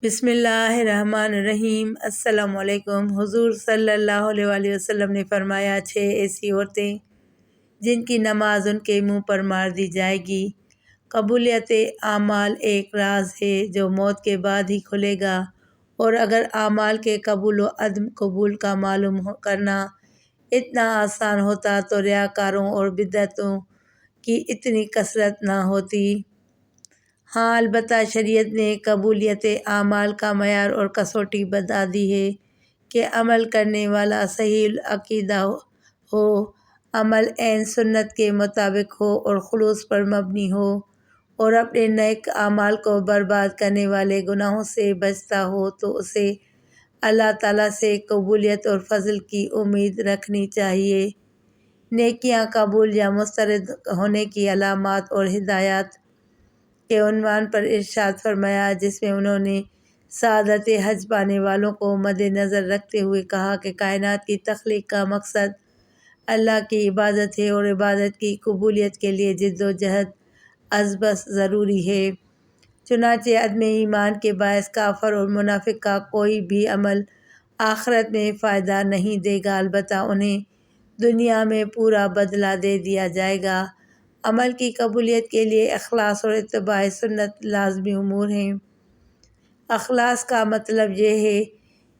بسم اللہ الرحمن الرحیم۔ السلام علیکم۔ حضور صلی اللہ علیہ وآلہ وسلم نے فرمایا، 6 ایسی عورتیں جن کی نماز ان کے منہ پر مار دی جائے گی۔ قبولیت اعمال ایک راز ہے جو موت کے بعد ہی کھلے گا، اور اگر اعمال کے قبول و عدم قبول کا معلوم کرنا اتنا آسان ہوتا تو ریاکاروں اور بدعتوں کی اتنی کثرت نہ ہوتی۔ ہاں، البتہ شریعت نے قبولیت اعمال کا معیار اور کسوٹی بتا دی ہے کہ عمل کرنے والا صحیح العقیدہ ہو، عمل عین سنت کے مطابق ہو اور خلوص پر مبنی ہو، اور اپنے نیک اعمال کو برباد کرنے والے گناہوں سے بچتا ہو تو اسے اللہ تعالیٰ سے قبولیت اور فضل کی امید رکھنی چاہیے۔ نیکیاں قبول یا مسترد ہونے کی علامات اور ہدایات کے عنوان پر ارشاد فرمایا، جس میں انہوں نے سعادت حج پانے والوں کو مد نظر رکھتے ہوئے کہا کہ کائنات کی تخلیق کا مقصد اللہ کی عبادت ہے، اور عبادت کی قبولیت کے لیے جد و جہد از بس ضروری ہے۔ چنانچہ عدم ایمان کے باعث کافر اور منافق کا کوئی بھی عمل آخرت میں فائدہ نہیں دے گا، البتہ انہیں دنیا میں پورا بدلہ دے دیا جائے گا۔ عمل کی قبولیت کے لیے اخلاص اور اتباع سنت لازمی امور ہیں۔ اخلاص کا مطلب یہ ہے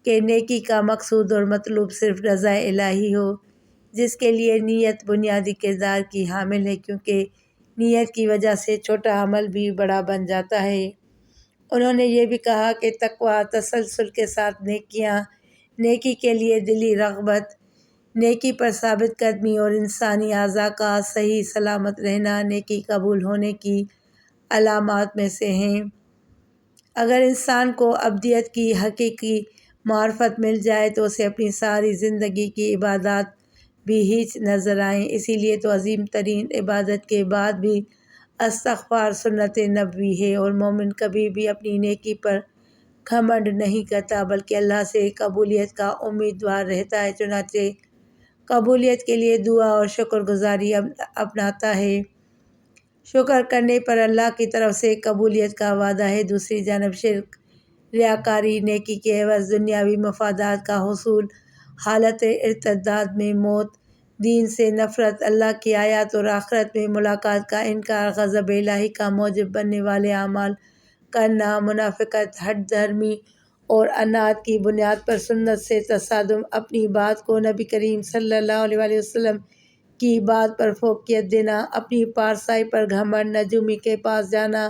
کہ نیکی کا مقصود اور مطلوب صرف رضا الہی ہو، جس کے لیے نیت بنیادی کردار کی حامل ہے، کیونکہ نیت کی وجہ سے چھوٹا عمل بھی بڑا بن جاتا ہے۔ انہوں نے یہ بھی کہا کہ تقویٰ، تسلسل کے ساتھ نیکیاں، نیکی کے لیے دلی رغبت، نیکی پر ثابت قدمی اور انسانی اعضاء کا صحیح سلامت رہنا نیکی قبول ہونے کی علامات میں سے ہیں۔ اگر انسان کو ابدیت کی حقیقی معرفت مل جائے تو اسے اپنی ساری زندگی کی عبادات بھی ہیچ نظر آئیں۔ اسی لیے تو عظیم ترین عبادت کے بعد بھی استغفار سنت نبوی ہے، اور مومن کبھی بھی اپنی نیکی پر گھمنڈ نہیں کرتا بلکہ اللہ سے قبولیت کا امیدوار رہتا ہے، چنانچہ قبولیت کے لیے دعا اور شکر گزاری اپناتا ہے۔ شکر کرنے پر اللہ کی طرف سے قبولیت کا وعدہ ہے۔ دوسری جانب شرک، ریاکاری، نیکی کے عوض دنیاوی مفادات کا حصول، حالت ارتداد میں موت، دین سے نفرت، اللہ کی آیات اور آخرت میں ملاقات کا انکار، غضب الہی کا موجب بننے والے اعمال کرنا، منافقت، ہٹ دھرمی اور عناد کی بنیاد پر سنت سے تصادم، اپنی بات کو نبی کریم صلی اللہ علیہ وآلہ وسلم کی بات پر فوقیت دینا، اپنی پارسائی پر گھمنڈ، نجومی کے پاس جانا،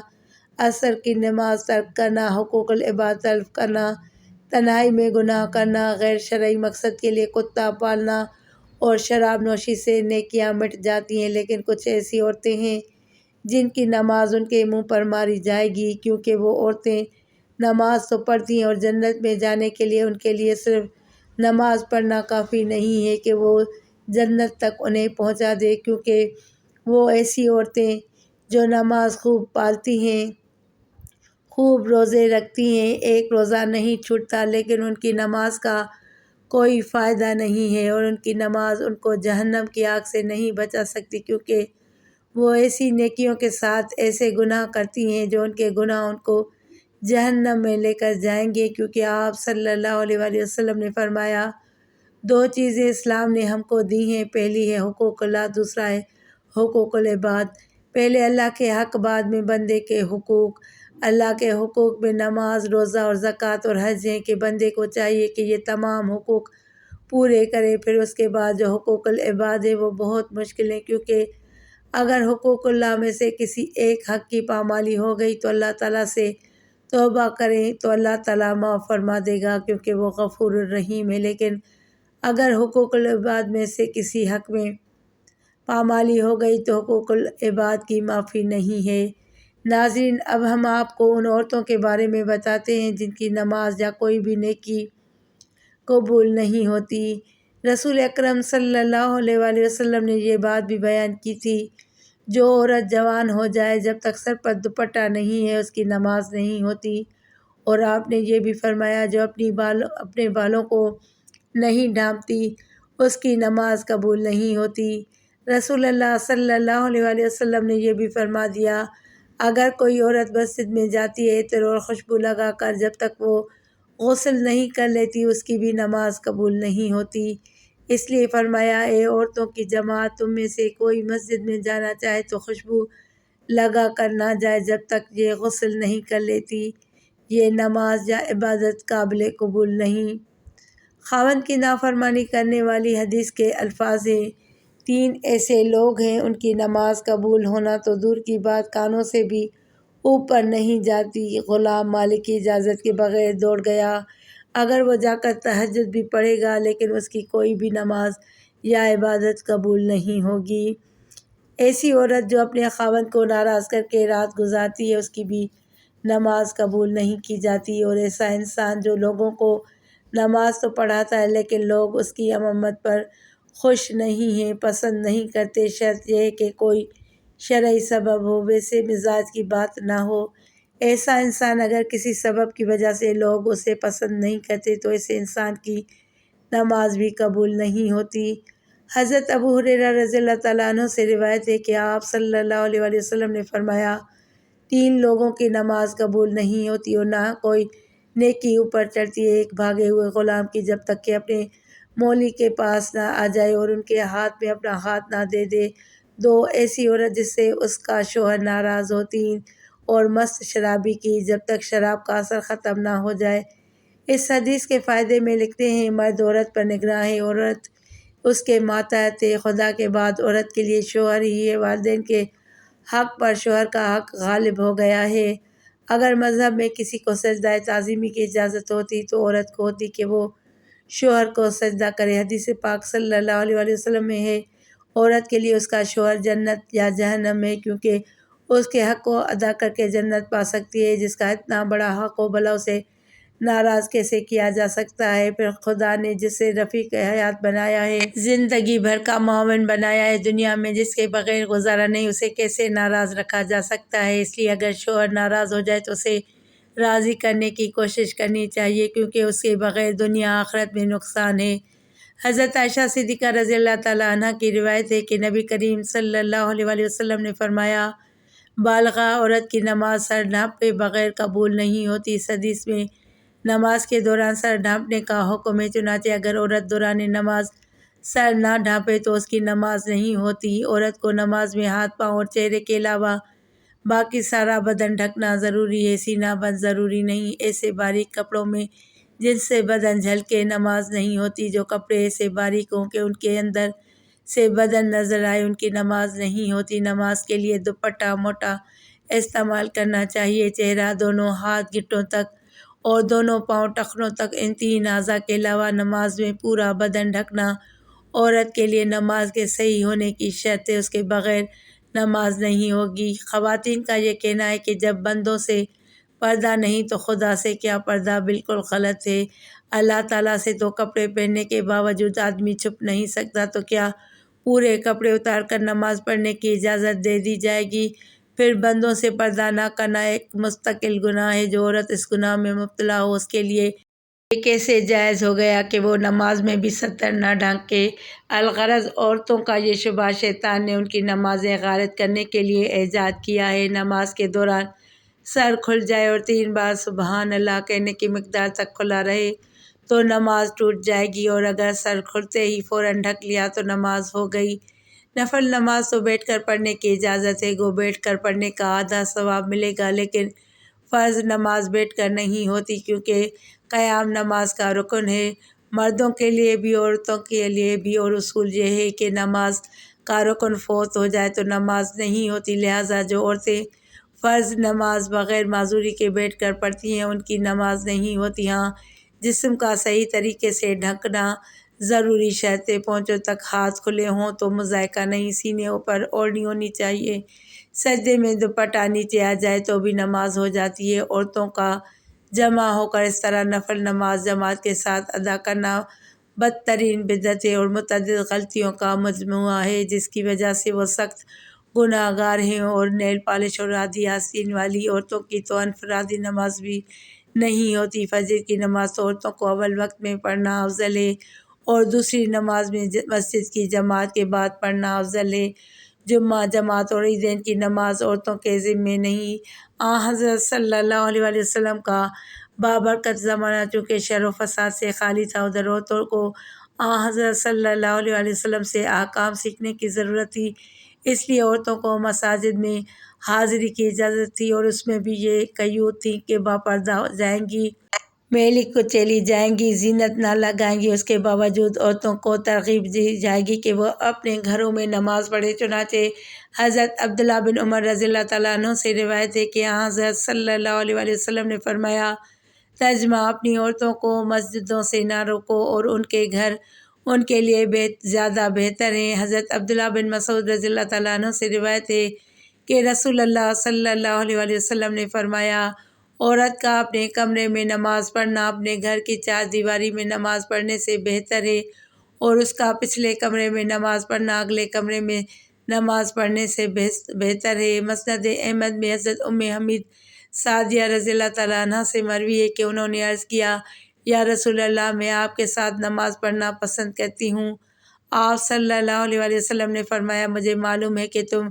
عصر کی نماز ترک کرنا، حقوق العباد تلف کرنا، تنہائی میں گناہ کرنا، غیر شرعی مقصد کے لیے کتا پالنا اور شراب نوشی سے نیکیاں مٹ جاتی ہیں۔ لیکن کچھ ایسی عورتیں ہیں جن کی نماز ان کے منہ پر ماری جائے گی، کیونکہ وہ عورتیں نماز تو پڑھتی ہیں اور جنت میں جانے کے لیے ان کے لیے صرف نماز پڑھنا کافی نہیں ہے کہ وہ جنت تک انہیں پہنچا دے، کیونکہ وہ ایسی عورتیں جو نماز خوب پالتی ہیں، خوب روزے رکھتی ہیں، ایک روزہ نہیں چھوٹتا، لیکن ان کی نماز کا کوئی فائدہ نہیں ہے، اور ان کی نماز ان کو جہنم کی آگ سے نہیں بچا سکتی، کیونکہ وہ ایسی نیکیوں کے ساتھ ایسے گناہ کرتی ہیں جو ان کے گناہ ان کو جہنم میں لے کر جائیں گے۔ کیونکہ آپ صلی اللہ علیہ وآلہ وسلم نے فرمایا، 2 چیزیں اسلام نے ہم کو دی ہیں، پہلی ہے حقوق اللہ، دوسرا ہے حقوق العباد۔ پہلے اللہ کے حق، بعد میں بندے کے حقوق۔ اللہ کے حقوق میں نماز، روزہ اور زکوٰۃ اور حج ہیں کہ بندے کو چاہیے کہ یہ تمام حقوق پورے کرے۔ پھر اس کے بعد جو حقوق العباد ہے وہ بہت مشکل ہیں، کیونکہ اگر حقوق اللہ میں سے کسی ایک حق کی پامالی ہو گئی تو اللہ تعالیٰ سے توبہ کریں تو اللہ تعالیٰ معاف فرما دے گا، کیونکہ وہ غفور الرحیم ہے۔ لیکن اگر حقوق العباد میں سے کسی حق میں پامالی ہو گئی تو حقوق العباد کی معافی نہیں ہے۔ ناظرین، اب ہم آپ کو ان عورتوں کے بارے میں بتاتے ہیں جن کی نماز یا کوئی بھی نیکی قبول نہیں ہوتی۔ رسول اکرم صلی اللہ علیہ وآلہ وسلم نے یہ بات بھی بیان کی تھی، جو عورت جوان ہو جائے جب تک سر پر دوپٹہ نہیں ہے اس کی نماز نہیں ہوتی، اور آپ نے یہ بھی فرمایا جو اپنے بالوں کو نہیں ڈھانپتی اس کی نماز قبول نہیں ہوتی۔ رسول اللہ صلی اللہ علیہ وآلہ وسلم نے یہ بھی فرما دیا، اگر کوئی عورت مسجد میں جاتی ہے عطر اور خوشبو لگا کر جب تک وہ غسل نہیں کر لیتی اس کی بھی نماز قبول نہیں ہوتی۔ اس لیے فرمایا اے عورتوں کی جماعت، تم میں سے کوئی مسجد میں جانا چاہے تو خوشبو لگا کر نہ جائے جب تک یہ غسل نہیں کر لیتی، یہ نماز یا عبادت قابل قبول نہیں۔ خاوند کی نافرمانی کرنے والی حدیث کے الفاظ ہیں، 3 ایسے لوگ ہیں ان کی نماز قبول ہونا تو دور کی بات کانوں سے بھی اوپر نہیں جاتی۔ غلام مالک کی اجازت کے بغیر دوڑ گیا، اگر وہ جا کر تہجد بھی پڑھے گا لیکن اس کی کوئی بھی نماز یا عبادت قبول نہیں ہوگی۔ ایسی عورت جو اپنے خاوند کو ناراض کر کے رات گزارتی ہے اس کی بھی نماز قبول نہیں کی جاتی۔ اور ایسا انسان جو لوگوں کو نماز تو پڑھاتا ہے لیکن لوگ اس کی امامت پر خوش نہیں ہیں، پسند نہیں کرتے، شرط یہ ہے کہ کوئی شرعی سبب ہو، ویسے مزاج کی بات نہ ہو۔ ایسا انسان اگر کسی سبب کی وجہ سے لوگ اسے پسند نہیں کرتے تو ایسے انسان کی نماز بھی قبول نہیں ہوتی۔ حضرت ابو ہریرہ رضی اللہ تعالیٰ عنہ سے روایت ہے کہ آپ صلی اللہ علیہ وآلہ وسلم نے فرمایا، 3 لوگوں کی نماز قبول نہیں ہوتی اور نہ کوئی نیکی اوپر چڑھتی ہے، ایک بھاگے ہوئے غلام کی جب تک کہ اپنے مولی کے پاس نہ آ جائے اور ان کے ہاتھ میں اپنا ہاتھ نہ دے دے، 2 ایسی عورت جس سے اس کا شوہر ناراض ہو، 3 اور مست شرابی کی جب تک شراب کا اثر ختم نہ ہو جائے۔ اس حدیث کے فائدے میں لکھتے ہیں، مرد عورت پر نگراں ہے، عورت اس کے ماتحت ہے، خدا کے بعد عورت کے لیے شوہر ہی ہے، والدین کے حق پر شوہر کا حق غالب ہو گیا ہے۔ اگر مذہب میں کسی کو سجدہ تعظیمی کی اجازت ہوتی تو عورت کو ہوتی کہ وہ شوہر کو سجدہ کرے۔ حدیث پاک صلی اللہ علیہ وآلہ وسلم میں ہے، عورت کے لیے اس کا شوہر جنت یا جہنم ہے، کیونکہ اس کے حق کو ادا کر کے جنت پا سکتی ہے، جس کا اتنا بڑا حق ہو بھلا اسے ناراض کیسے کیا جا سکتا ہے۔ پھر خدا نے جسے رفیق حیات بنایا ہے، زندگی بھر کا معاون بنایا ہے، دنیا میں جس کے بغیر گزارا نہیں، اسے کیسے ناراض رکھا جا سکتا ہے۔ اس لیے اگر شوہر ناراض ہو جائے تو اسے راضی کرنے کی کوشش کرنی چاہیے، کیونکہ اس کے بغیر دنیا آخرت میں نقصان ہے۔ حضرت عائشہ صدیقہ رضی اللہ تعالیٰ عنہ کی روایت ہے کہ نبی کریم صلی اللہ علیہ وآلہ وسلم نے فرمایا، بالغہ عورت کی نماز سر ڈھانپے بغیر قبول نہیں ہوتی۔ اس حدیث میں نماز کے دوران سر ڈھانپنے کا حکم ہے، چنانچہ اگر عورت دوران نماز سر نہ ڈھانپے تو اس کی نماز نہیں ہوتی۔ عورت کو نماز میں ہاتھ، پاؤں اور چہرے کے علاوہ باقی سارا بدن ڈھکنا ضروری ہے، سینہ بند ضروری نہیں۔ ایسے باریک کپڑوں میں جن سے بدن جھلکے نماز نہیں ہوتی، جو کپڑے ایسے باریک ہوں کہ ان کے اندر سے بدن نظر آئے، ان کی نماز نہیں ہوتی۔ نماز کے لیے دوپٹہ موٹا استعمال کرنا چاہیے، چہرہ، دونوں ہاتھ گھٹنوں تک اور دونوں پاؤں ٹخنوں تک، ان 3 اعضاء کے علاوہ نماز میں پورا بدن ڈھکنا عورت کے لیے نماز کے صحیح ہونے کی شرط ہے، اس کے بغیر نماز نہیں ہوگی۔ خواتین کا یہ کہنا ہے کہ جب بندوں سے پردہ نہیں تو خدا سے کیا پردہ، بالکل غلط ہے۔ اللہ تعالیٰ سے تو کپڑے پہننے کے باوجود آدمی چھپ نہیں سکتا، تو کیا پورے کپڑے اتار کر نماز پڑھنے کی اجازت دے دی جائے گی؟ پھر بندوں سے پردہ نہ کرنا ایک مستقل گناہ ہے، جو عورت اس گناہ میں مبتلا ہو اس کے لیے یہ کیسے جائز ہو گیا کہ وہ نماز میں بھی ستر نہ ڈھانکے؟ الغرض عورتوں کا یہ شبہ شیطان نے ان کی نمازیں غارت کرنے کے لیے ایجاد کیا ہے۔ نماز کے دوران سر کھل جائے اور 3 بار سبحان اللہ کہنے کی مقدار تک کھلا رہے تو نماز ٹوٹ جائے گی، اور اگر سر کھلتے ہی فوراً ڈھک لیا تو نماز ہو گئی۔ نفل نماز تو بیٹھ کر پڑھنے کی اجازت ہے، گو بیٹھ کر پڑھنے کا آدھا ثواب ملے گا، لیکن فرض نماز بیٹھ کر نہیں ہوتی، کیونکہ قیام نماز کا رکن ہے، مردوں کے لیے بھی عورتوں کے لیے بھی، اور اصول یہ ہے کہ نماز کا رکن فوت ہو جائے تو نماز نہیں ہوتی۔ لہٰذا جو عورتیں فرض نماز بغیر معذوری کے بیٹھ کر پڑھتی ہیں ان کی نماز نہیں ہوتی۔ ہاں، جسم کا صحیح طریقے سے ڈھکنا ضروری شرط ہے، پونچھوں تک ہاتھ کھلے ہوں تو مضائقہ نہیں، سینے اوپر اوڑھنی ہونی چاہیے، سجدے میں دوپٹہ نیچے آ جائے تو بھی نماز ہو جاتی ہے۔ عورتوں کا جمع ہو کر اس طرح نفل نماز جماعت کے ساتھ ادا کرنا بدترین بدعت ہے اور متعدد غلطیوں کا مجموعہ ہے، جس کی وجہ سے وہ سخت گناہ گار ہیں۔ اور نیل پالش اور آدھی آستین والی عورتوں کی تو انفرادی نماز بھی نہیں ہوتی۔ فجر کی نماز تو عورتوں کو اول وقت میں پڑھنا افضل ہے اور دوسری نماز میں مسجد کی جماعت کے بعد پڑھنا افضل ہے۔ جمعہ جماعت اور عیدین کی نماز عورتوں کے ذمے نہیں۔ حضرت صلی اللہ علیہ وآلہ وسلم کا بابرکت زمانہ چونکہ شر و فساد سے خالی تھا، ادھر عورتوں کو حضرت صلی اللہ علیہ وآلہ وسلم سے احکام سیکھنے کی ضرورت تھی، اس لیے عورتوں کو مساجد میں حاضری کی اجازت تھی، اور اس میں بھی یہ قیود تھی کہ باپردہ جائیں گی، میلی کو چلی جائیں گی، زینت نہ لگائیں گی۔ اس کے باوجود عورتوں کو ترغیب دی جائے گی کہ وہ اپنے گھروں میں نماز پڑھیں۔ چنانچہ حضرت عبداللہ بن عمر رضی اللہ تعالیٰ عنہ سے روایت ہے کہ حضرت صلی اللہ علیہ وآلہ وسلم نے فرمایا، ترجمہ: اپنی عورتوں کو مسجدوں سے نہ روکو، اور ان کے گھر ان کے لیے زیادہ بہتر ہیں۔ حضرت عبداللہ بن مسعود رضی اللہ تعالیٰ عنہ سے روایت ہے کہ رسول اللہ صلی اللہ علیہ وآلہ وسلم نے فرمایا، عورت کا اپنے کمرے میں نماز پڑھنا اپنے گھر کی چار دیواری میں نماز پڑھنے سے بہتر ہے، اور اس کا پچھلے کمرے میں نماز پڑھنا اگلے کمرے میں نماز پڑھنے سے بہتر ہے۔ مسند احمد میں حضرت حمید سعدیہ رضی اللہ تعالیٰ عنہ سے مروی ہے کہ انہوں نے عرض کیا، یا رسول اللہ، میں آپ کے ساتھ نماز پڑھنا پسند کرتی ہوں۔ آپ صلی اللہ علیہ وآلہ وسلم نے فرمایا، مجھے معلوم ہے کہ تم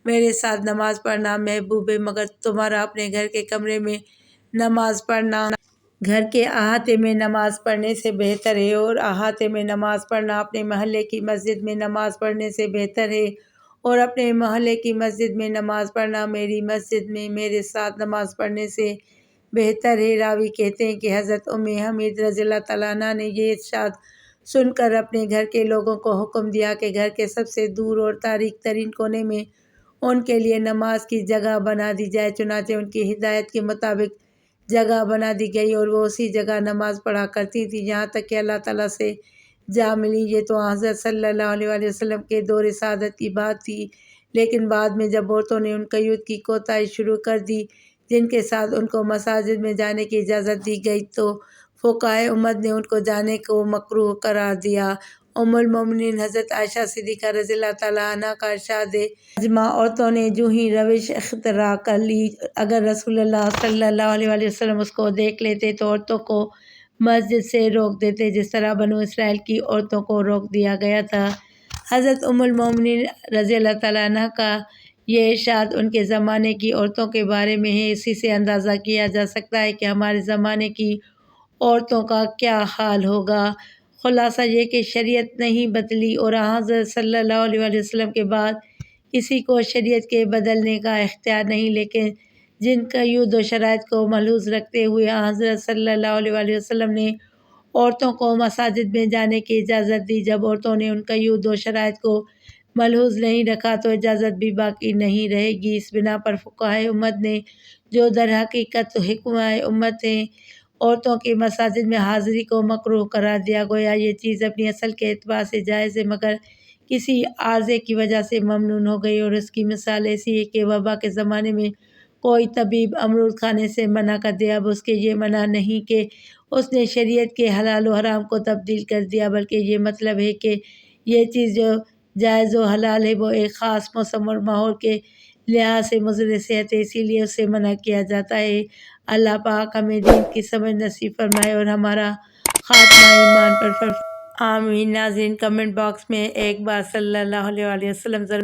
میرے ساتھ نماز پڑھنا محبوب ہے، مگر تمہارا اپنے گھر کے کمرے میں نماز پڑھنا گھر کے احاطے میں نماز پڑھنے سے بہتر ہے، اور احاطے میں نماز پڑھنا اپنے محلے کی مسجد میں نماز پڑھنے سے بہتر ہے، اور اپنے محلے کی مسجد میں نماز پڑھنا میری مسجد میں میرے ساتھ نماز پڑھنے سے بہتر ہے۔ راوی کہتے ہیں کہ حضرت حمید رضی اللہ تعالیٰ عنہ نے یہ ارشاد سن کر اپنے گھر کے لوگوں کو حکم دیا کہ گھر کے سب سے دور اور تاریک ترین کونے میں ان کے لیے نماز کی جگہ بنا دی جائے۔ چنانچہ ان کی ہدایت کے مطابق جگہ بنا دی گئی، اور وہ اسی جگہ نماز پڑھا کرتی تھیں یہاں تک کہ اللہ تعالیٰ سے جا ملی۔ یہ تو حضرت صلی اللہ علیہ وآلہ وسلم کے دور سعادت کی بات تھی، لیکن بعد میں جب عورتوں نے ان قیود کی کوتاہی شروع کر دی جن کے ساتھ ان کو مساجد میں جانے کی اجازت دی گئی، تو فقہائے امت نے ان کو جانے کو مکروہ قرار دیا۔ ام المومنین حضرت عائشہ صدیقہ رضی اللہ تعالیٰ عنہ کا ارشاد ہے، ترجمہ: عورتوں نے جو ہی روش اختراع کر لی، اگر رسول اللہ صلی اللہ علیہ وآلہ وسلم اس کو دیکھ لیتے تو عورتوں کو مسجد سے روک دیتے، جس طرح بنو اسرائیل کی عورتوں کو روک دیا گیا تھا۔ حضرت ام المومنین رضی اللہ تعالیٰ عنہ کا یہ ارشاد ان کے زمانے کی عورتوں کے بارے میں ہے، اسی سے اندازہ کیا جا سکتا ہے کہ ہمارے زمانے کی عورتوں کا کیا حال ہوگا۔ خلاصہ یہ کہ شریعت نہیں بدلی، اور حضرت صلی اللہ علیہ وآلہ وسلم کے بعد کسی کو شریعت کے بدلنے کا اختیار نہیں، لیکن جن قیود و شرائط کو ملحوظ رکھتے ہوئے حضرت صلی اللہ علیہ وآلہ وسلم نے عورتوں کو مساجد میں جانے کی اجازت دی، جب عورتوں نے ان قیود و شرائط کو ملحوظ نہیں رکھا تو اجازت بھی باقی نہیں رہے گی۔ اس بنا پر فقہائے امت نے جو در حقیقت حکمہ امت ہیں، عورتوں کی مساجد میں حاضری کو مکروہ قرار دیا۔ گویا یہ چیز اپنی اصل کے اعتبار سے جائز ہے، مگر کسی عارضے کی وجہ سے ممنوع ہو گئی، اور اس کی مثال ایسی ہے کہ وبا کے زمانے میں کوئی طبیب امرود کھانے سے منع کر دے، اب اس کے یہ منع نہیں کہ اس نے شریعت کے حلال و حرام کو تبدیل کر دیا، بلکہ یہ مطلب ہے کہ یہ چیز جو جائز و حلال ہے وہ ایک خاص موسم اور ماحول کے لحاظ سے مضر صحت ہے، اسی لیے اسے منع کیا جاتا ہے۔ اللہ پاک ہمیں دین کی سمجھ نصیب فرمائے اور ہمارا خاتمہ ایمان پر فرمائے، آمین۔ ناظرین، کمنٹ باکس میں ایک بار صلی اللہ علیہ وآلہ وسلم ضرور